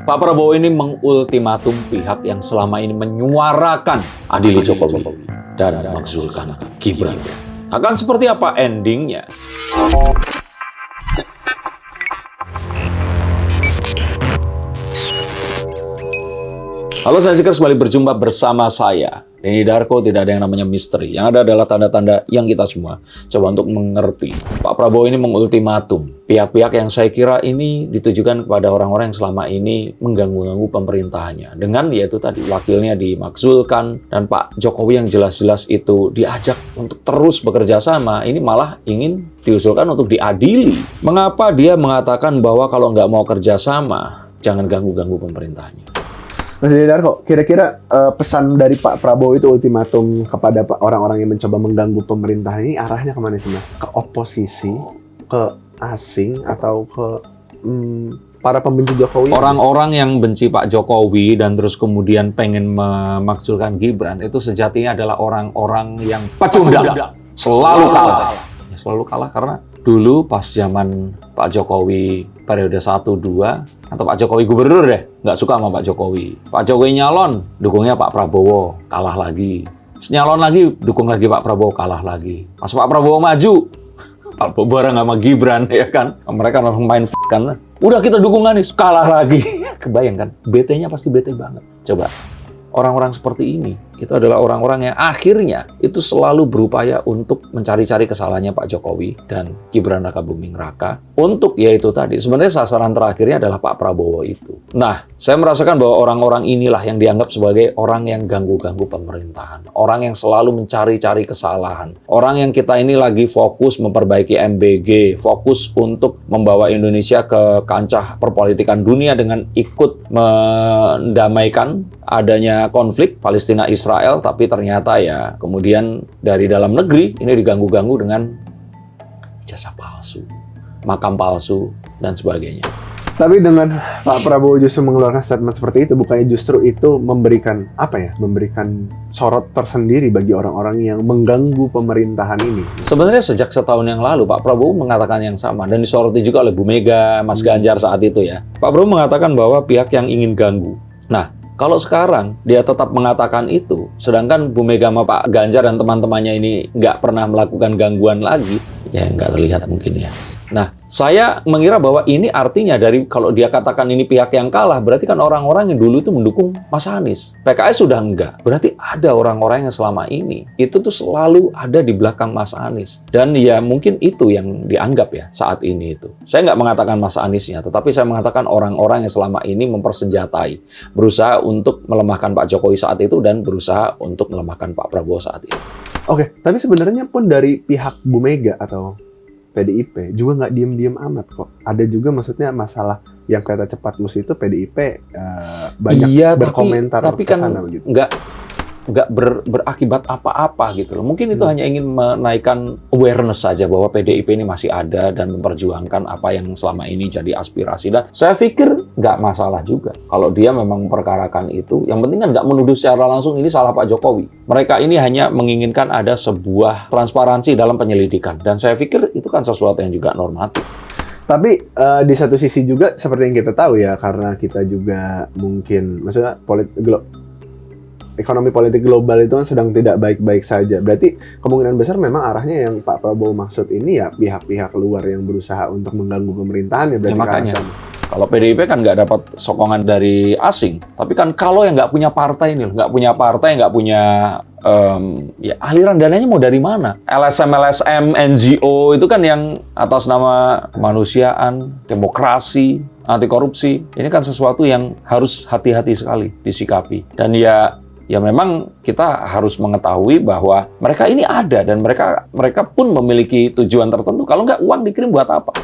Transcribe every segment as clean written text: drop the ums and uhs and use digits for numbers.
Pak Prabowo ini mengultimatum pihak yang selama ini menyuarakan adili Jokowi dan memakzulkan Gibran. Akan seperti apa endingnya? Halo, saya Zikr, kembali berjumpa bersama saya, Denny Darko. Tidak ada yang namanya misteri. Yang ada adalah tanda-tanda yang kita semua coba untuk mengerti. Pak Prabowo ini mengultimatum pihak-pihak yang saya kira ini ditujukan kepada orang-orang yang selama ini mengganggu-ganggu pemerintahannya. Dengan yaitu tadi wakilnya dimakzulkan, dan Pak Jokowi yang jelas-jelas itu diajak untuk terus bekerja sama, ini malah ingin diusulkan untuk diadili. Mengapa dia mengatakan bahwa kalau nggak mau kerja sama, jangan ganggu-ganggu pemerintahannya? Mas Darko, kira-kira pesan dari Pak Prabowo itu ultimatum kepada orang-orang yang mencoba mengganggu pemerintahan ini arahnya kemana sih, Mas? Ke oposisi, ke asing, atau ke para pembenci Jokowi? Orang-orang yang benci Pak Jokowi dan terus kemudian pengen memakzulkan Gibran itu sejatinya adalah orang-orang yang pecundang, selalu kalah. Ya, selalu kalah karena dulu pas zaman Pak Jokowi periode 1-2, atau Pak Jokowi gubernur deh, nggak suka sama Pak Jokowi. Pak Jokowi nyalon, dukungnya Pak Prabowo, kalah lagi. Terus nyalon lagi, dukung lagi Pak Prabowo, kalah lagi. Pas Pak Prabowo maju, Pak Prabowo bareng sama Gibran, ya kan? Mereka langsung main kan. Udah kita dukung Anies, kalah lagi. Kebayang kan? BT-nya pasti BT banget. Coba, orang-orang seperti ini, itu adalah orang-orang yang akhirnya itu selalu berupaya untuk mencari-cari kesalahannya Pak Jokowi dan Gibran Rakabuming Raka. Untuk yaitu tadi, sebenarnya sasaran terakhirnya adalah Pak Prabowo itu. Nah, saya merasakan bahwa orang-orang inilah yang dianggap sebagai orang yang ganggu-ganggu pemerintahan. Orang yang selalu mencari-cari kesalahan. Orang yang kita ini lagi fokus memperbaiki MBG, fokus untuk membawa Indonesia ke kancah perpolitikan dunia dengan ikut mendamaikan adanya konflik Palestina-Israel, tapi ternyata ya kemudian dari dalam negeri ini diganggu-ganggu dengan ijazah palsu, makam palsu, dan sebagainya. Tapi dengan Pak Prabowo justru mengeluarkan statement seperti itu, bukannya justru itu memberikan memberikan sorot tersendiri bagi orang-orang yang mengganggu pemerintahan ini? Sebenarnya sejak setahun yang lalu Pak Prabowo mengatakan yang sama dan disoroti juga oleh Bu Mega, Mas Ganjar saat itu ya. Pak Prabowo mengatakan bahwa pihak yang ingin ganggu. Nah, kalau sekarang dia tetap mengatakan itu, sedangkan Bu Mega sama Pak Ganjar dan teman-temannya ini nggak pernah melakukan gangguan lagi, ya nggak terlihat mungkin ya. Nah, saya mengira bahwa ini artinya dari kalau dia katakan ini pihak yang kalah, berarti kan orang-orang yang dulu itu mendukung Mas Anies. PKS sudah enggak. Berarti ada orang-orang yang selama ini itu tuh selalu ada di belakang Mas Anies. Dan ya mungkin itu yang dianggap ya saat ini itu. Saya nggak mengatakan Mas Aniesnya, tetapi saya mengatakan orang-orang yang selama ini mempersenjatai, berusaha untuk melemahkan Pak Jokowi saat itu dan berusaha untuk melemahkan Pak Prabowo saat ini. Oke, tapi sebenarnya pun dari pihak Bu Mega atau PDIP juga nggak diem-diem amat kok. Ada juga maksudnya masalah yang kereta cepat mus itu PDIP banyak berkomentar tapi kan begitu. nggak berakibat apa-apa gitu loh. Mungkin itu hanya ingin menaikkan awareness saja bahwa PDIP ini masih ada dan memperjuangkan apa yang selama ini jadi aspirasi. Dan saya pikir nggak masalah juga kalau dia memang memperkarakan itu. Yang penting kan nggak menuduh secara langsung ini salah Pak Jokowi. Mereka ini hanya menginginkan ada sebuah transparansi dalam penyelidikan. Dan saya pikir itu kan sesuatu yang juga normatif. Tapi di satu sisi juga seperti yang kita tahu ya, karena kita juga mungkin maksudnya ekonomi politik global itu kan sedang tidak baik-baik saja. Berarti kemungkinan besar memang arahnya yang Pak Prabowo maksud ini ya pihak-pihak luar yang berusaha untuk mengganggu pemerintahan ya. Berarti ya makanya kalau PDIP kan nggak dapat sokongan dari asing. Tapi kan kalau yang nggak punya partai ini, nggak punya partai, nggak punya ya aliran dananya mau dari mana? LSM, NGO itu kan yang atas nama kemanusiaan, demokrasi, anti korupsi. Ini kan sesuatu yang harus hati-hati sekali disikapi. Dan ya memang kita harus mengetahui bahwa mereka ini ada dan mereka pun memiliki tujuan tertentu. Kalau nggak, uang dikirim buat apa?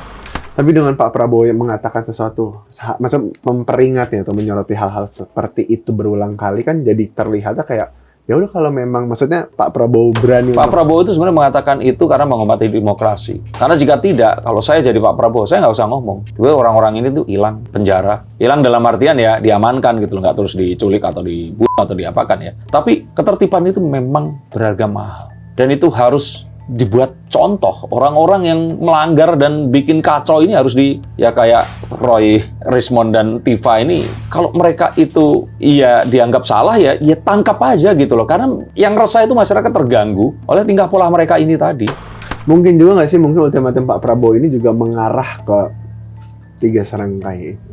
Tapi dengan Pak Prabowo yang mengatakan sesuatu, macam memperingatnya atau menyoroti hal-hal seperti itu berulang kali, kan jadi terlihatnya kayak ya udah kalau memang maksudnya Pak Prabowo berani. Pak Prabowo itu sebenarnya mengatakan itu karena menghormati demokrasi. Karena jika tidak, kalau saya jadi Pak Prabowo, saya nggak usah ngomong. Orang-orang ini tuh hilang, penjara. Hilang dalam artian ya diamankan gitu loh, nggak terus diculik atau dibunuh atau diapakan ya. Tapi ketertiban itu memang berharga mahal. Dan itu harus dibuat contoh. Orang-orang yang melanggar dan bikin kacau ini harus ya kayak Roy, Rismond dan Tifa ini, kalau mereka itu dianggap salah ya tangkap aja gitu loh. Karena yang resah itu masyarakat terganggu oleh tingkah pola mereka ini tadi. Mungkin juga nggak sih, mungkin ultimatum Pak Prabowo ini juga mengarah ke 3 serangkai itu.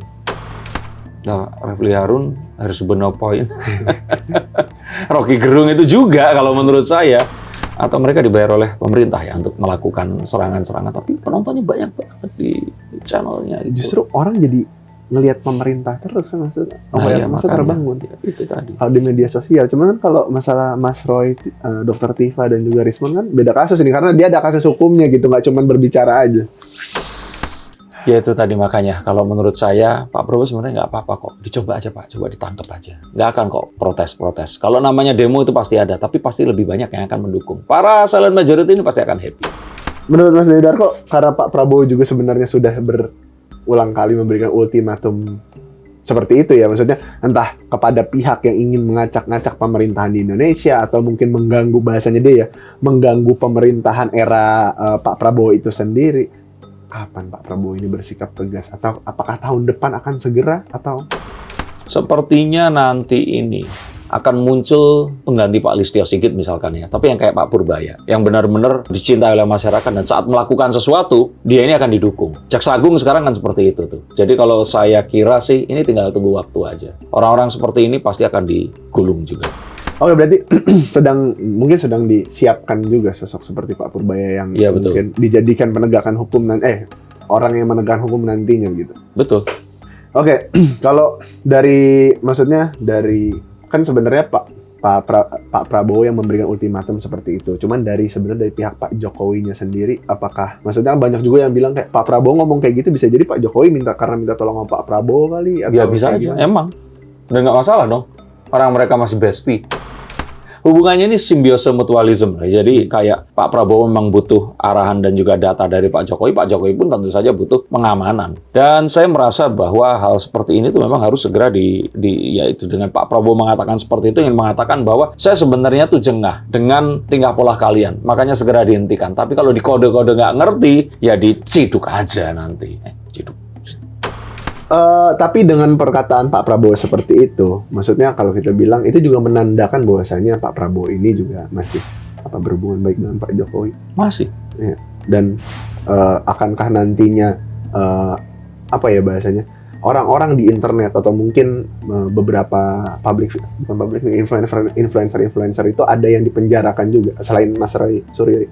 Nah, Refli Harun harus benar poin. Rocky Gerung itu juga kalau menurut saya. Atau mereka dibayar oleh pemerintah ya untuk melakukan serangan-serangan, tapi penontonnya banyak banget di channelnya. Justru orang jadi ngelihat pemerintah terus kan, maksudnya masa terbangun ya, itu tadi. Kalau di media sosial. Cuman kan kalau masalah Mas Roy, Dr. Tifa dan juga Rismond kan beda kasus ini, karena dia ada kasus hukumnya gitu, nggak cuma berbicara aja. Ya itu tadi, makanya kalau menurut saya Pak Prabowo sebenarnya nggak apa-apa kok, dicoba aja Pak, coba ditangkap aja, nggak akan kok protes. Kalau namanya demo itu pasti ada, tapi pasti lebih banyak yang akan mendukung. Para silent majority ini pasti akan happy. Menurut Mas Darko, karena Pak Prabowo juga sebenarnya sudah berulang kali memberikan ultimatum seperti itu ya, maksudnya entah kepada pihak yang ingin mengacak-ngacak pemerintahan di Indonesia atau mungkin mengganggu, bahasanya dia ya, mengganggu pemerintahan era Pak Prabowo itu sendiri. Kapan Pak Prabowo ini bersikap tegas? Atau apakah tahun depan akan segera? Atau sepertinya nanti ini akan muncul pengganti Pak Listio Sigit misalkan ya, tapi yang kayak Pak Purbaya, yang benar-benar dicintai oleh masyarakat dan saat melakukan sesuatu dia ini akan didukung. Jaksa Agung sekarang kan seperti itu tuh. Jadi kalau saya kira sih ini tinggal tunggu waktu aja. Orang-orang seperti ini pasti akan digulung juga. Oke, berarti mungkin sedang disiapkan juga sosok seperti Pak Purbaya yang mungkin dijadikan penegakan hukum orang yang menegakkan hukum nantinya gitu. Betul. Oke, kalau maksudnya dari kan sebenarnya Pak Prabowo yang memberikan ultimatum seperti itu. Cuman sebenarnya dari pihak Pak Jokowinya sendiri, apakah maksudnya banyak juga yang bilang kayak Pak Prabowo ngomong kayak gitu bisa jadi Pak Jokowi minta tolong sama Pak Prabowo kali? Ya bisa aja, emang. Dan nggak masalah dong. Orang mereka masih bestie. Hubungannya ini simbiose mutualisme. Jadi kayak Pak Prabowo memang butuh arahan dan juga data dari Pak Jokowi. Pak Jokowi pun tentu saja butuh pengamanan. Dan saya merasa bahwa hal seperti ini tuh memang harus segera yaitu dengan Pak Prabowo mengatakan seperti itu, ingin mengatakan bahwa saya sebenarnya tuh jengah dengan tingkah pola kalian. Makanya segera dihentikan. Tapi kalau di kode-kode nggak ngerti, ya diciduk aja nanti. Ciduk. Tapi dengan perkataan Pak Prabowo seperti itu, maksudnya kalau kita bilang itu juga menandakan bahwasanya Pak Prabowo ini juga masih berhubungan baik dengan Pak Jokowi. Masih. Ya. Dan akankah nantinya bahasanya orang-orang di internet atau mungkin beberapa influencer itu ada yang dipenjarakan juga selain Mas Roy Suryo?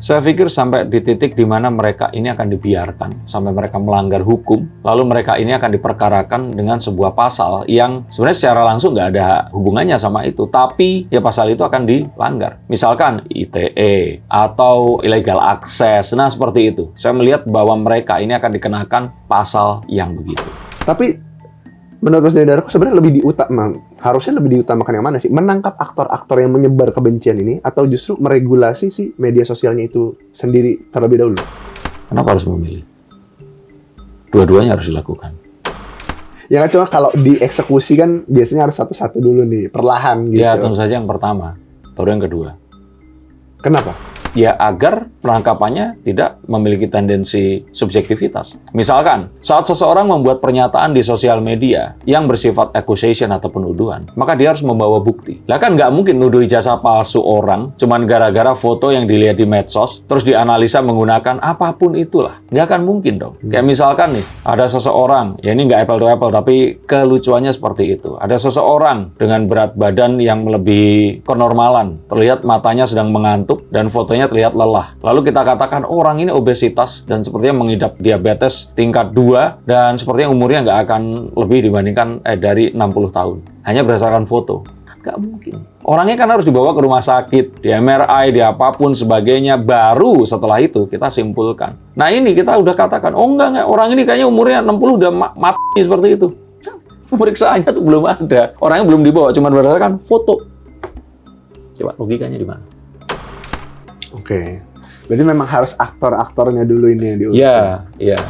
Saya pikir sampai di titik di mana mereka ini akan dibiarkan sampai mereka melanggar hukum, lalu mereka ini akan diperkarakan dengan sebuah pasal yang sebenarnya secara langsung nggak ada hubungannya sama itu, tapi ya pasal itu akan dilanggar. Misalkan ITE atau illegal access, nah seperti itu. Saya melihat bahwa mereka ini akan dikenakan pasal yang begitu. Tapi menurut Mas Darko sebenarnya harusnya lebih diutamakan yang mana sih? Menangkap aktor-aktor yang menyebar kebencian ini atau justru meregulasi si media sosialnya itu sendiri terlebih dahulu? Kenapa harus memilih? Dua-duanya harus dilakukan. Ya kan, cuma kalau dieksekusi kan biasanya harus satu-satu dulu nih, perlahan gitu. Ya tentu saja yang pertama, baru yang kedua. Kenapa? Ya agar penangkapannya tidak memiliki tendensi subjektivitas. Misalkan, saat seseorang membuat pernyataan di sosial media yang bersifat accusation atau penuduhan, maka dia harus membawa bukti. Lah kan nggak mungkin nuduh ijazah palsu orang cuman gara-gara foto yang dilihat di medsos, terus dianalisa menggunakan apapun itulah. Nggak akan mungkin dong. Kayak misalkan nih, ada seseorang, ya ini nggak apple to apple, tapi kelucuannya seperti itu. Ada seseorang dengan berat badan yang melebihi kenormalan, terlihat matanya sedang mengantuk, dan fotonya terlihat lelah. Lalu kita katakan orang ini obesitas dan sepertinya mengidap diabetes tingkat 2 dan sepertinya umurnya nggak akan lebih dibandingkan dari 60 tahun. Hanya berdasarkan foto. Nggak mungkin. Orangnya kan harus dibawa ke rumah sakit, di MRI, di apapun sebagainya. Baru setelah itu kita simpulkan. Nah ini kita udah katakan, enggak, orang ini kayaknya umurnya 60 udah mati seperti itu. Pemeriksaannya tuh belum ada. Orangnya belum dibawa, cuma berdasarkan foto. Coba logikanya di mana? Oke. Berarti memang harus aktor-aktornya dulu ini yang diurus. Iya.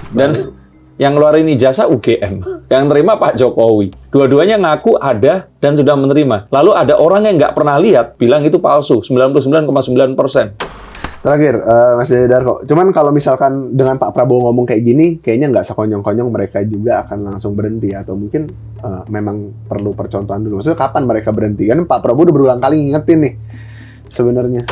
Dan yang ngeluarin ijazah UGM, yang terima Pak Jokowi. Dua-duanya ngaku ada dan sudah menerima. Lalu ada orang yang nggak pernah lihat, bilang itu palsu, 99,9%. Terakhir, Mas Darko, cuman kalau misalkan dengan Pak Prabowo ngomong kayak gini, kayaknya nggak sekonyong-konyong mereka juga akan langsung berhenti, atau mungkin memang perlu percontohan dulu. Maksudnya kapan mereka berhenti? Kan Pak Prabowo udah berulang kali ngingetin nih sebenarnya.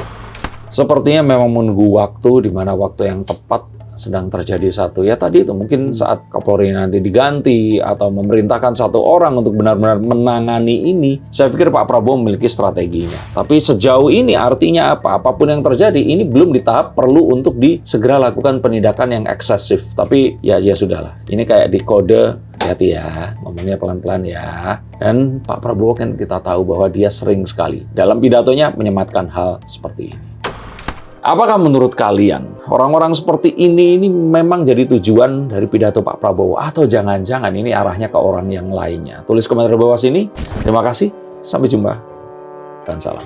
Sepertinya memang menunggu waktu, di mana waktu yang tepat sedang terjadi satu. Ya tadi itu mungkin saat Kapolri nanti diganti atau memerintahkan satu orang untuk benar-benar menangani ini. Saya pikir Pak Prabowo memiliki strateginya. Tapi sejauh ini artinya apa? Apapun yang terjadi, ini belum di tahap perlu untuk segera lakukan penindakan yang eksesif. Tapi ya sudahlah. Ini kayak di kode, hati-hati ya, ngomongnya pelan-pelan ya. Dan Pak Prabowo kan kita tahu bahwa dia sering sekali dalam pidatonya menyematkan hal seperti ini. Apakah menurut kalian orang-orang seperti ini memang jadi tujuan dari pidato Pak Prabowo, atau jangan-jangan ini arahnya ke orang yang lainnya? Tulis komentar di bawah sini. Terima kasih, sampai jumpa, dan salam.